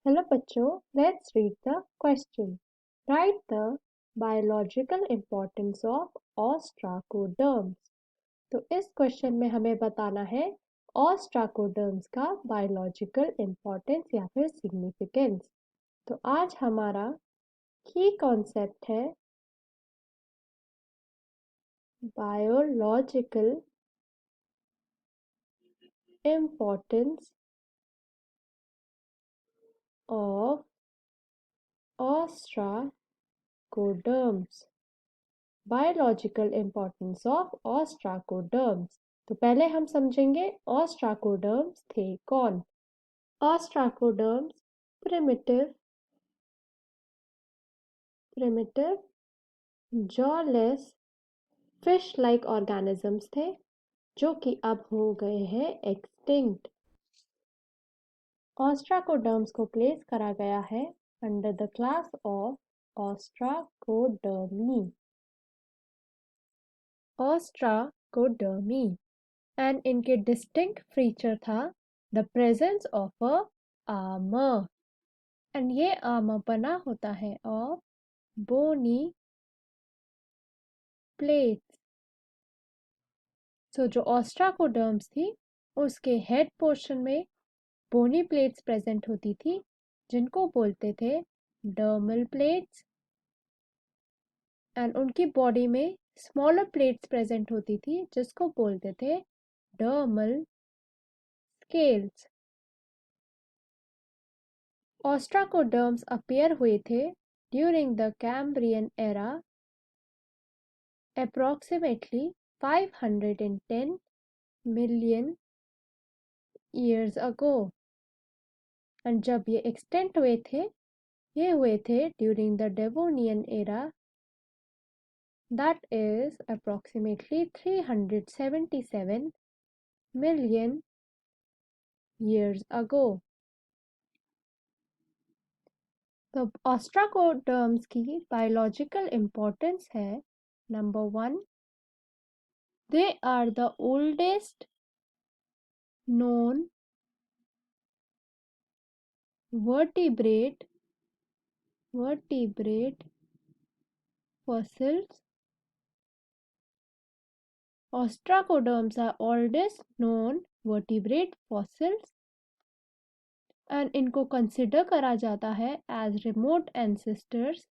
Hello बच्चों, let's read the question. Write the biological importance of ostracoderms. तो इस question में हमें बताना है ostracoderms का बायोलॉजिकल इम्पोर्टेंस या फिर सिग्निफिकेंस। तो आज हमारा की कॉन्सेप्ट है biological importance of ostracoderms. Biological importance of ostracoderms। तो पहले हम समझेंगे ostracoderms थे कौन। ostracoderms primitive jawless fish like organisms थे जो कि अब हो गए हैं एक्सटिंक्ट। ostracoderms को प्लेस करा गया है under the class of ostracodermi। ostracodermi and इनके डिस्टिंक्ट फीचर था the presence of a armour and ये आर्मर बना होता है ऑफ बोनी प्लेट्स। सो जो ostracoderms थी उसके हेड पोर्शन में बोनी प्लेट्स प्रेजेंट होती थी जिनको बोलते थे डर्मल प्लेट्स एंड उनकी बॉडी में स्मॉलर प्लेट्स प्रेजेंट होती थी जिसको बोलते थे डर्मल स्केल्स। ostracoderms अपीयर हुए थे during the Cambrian era approximately 510 million years ago and जब ये एक्सटेंट हुए थे during the Devonian era that is approximately 377 million years ago। तो ostracoderms की बायोलॉजिकल इम्पोर्टेंस है number 1 they are the oldest known vertebrate fossils। ostracoderms are oldest known vertebrate fossils and इनको consider करा जाता है as remote ancestors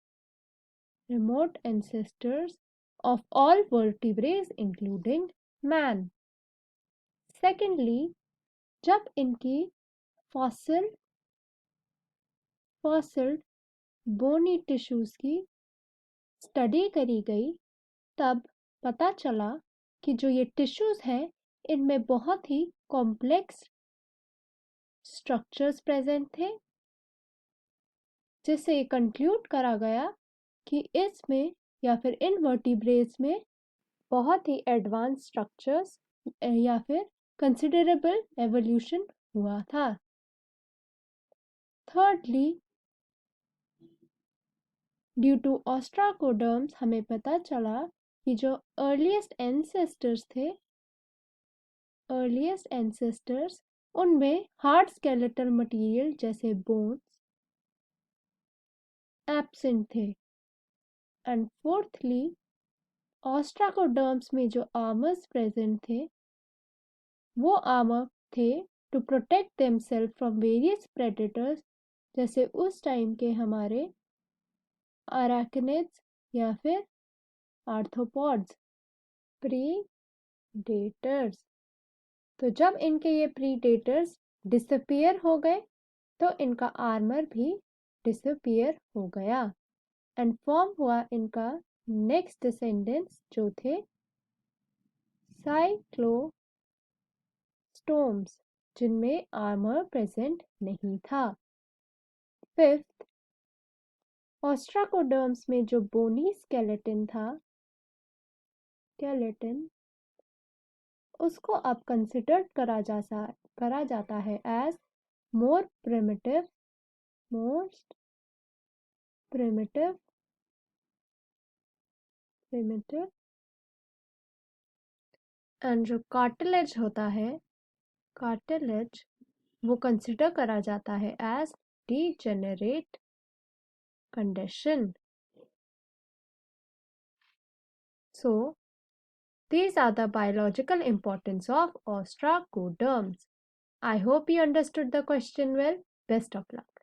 of all vertebrates including man। Secondly, जब इनकी fossil bony tissues की study करी गई तब पता चला कि जो ये टिश्यूज हैं इनमें बहुत ही कॉम्प्लेक्स स्ट्रक्चर्स प्रेजेंट थे जिससे कंक्लूड करा गया कि इसमें या फिर इन वर्टिब्रेट्स में बहुत ही एडवांस स्ट्रक्चर्स या फिर कंसिडरेबल एवोल्यूशन हुआ था। थर्डली, ड्यू टू ostracoderms हमें पता चला कि जो अर्लीस्ट एंसेस्टर्स उनमें हार्ड स्केलेटल मटेरियल जैसे बोन्स एब्सेंट थे। एंड फोर्थली, ostracoderms में जो आर्मर्स प्रेजेंट थे वो आर्मर थे to protect themselves from various predators जैसे उस टाइम के हमारे अराकिनिड्स या फिर आर्थ्रोपॉड्स प्रीडेटर्स। तो जब इनके ये प्रीडेटर्स डिसअपियर हो गए तो इनका आर्मर भी डिसअपियर हो गया एंड फॉर्म हुआ इनका नेक्स्ट डिसेंडेंट्स जो थे साइक्लोस्टोम्स जिनमें आर्मर प्रेजेंट नहीं था। फिफ्थ, ostracoderms में जो बोनी स्केलेटन था उसको अब कंसिडर करा जाता है एज मोस्ट प्रिमिटिव एंड जो कार्टिलेज होता है वो कंसिडर करा जाता है as degenerate condition. So, these are the biological importance of ostracoderms. I hope you understood the question well. Best of luck.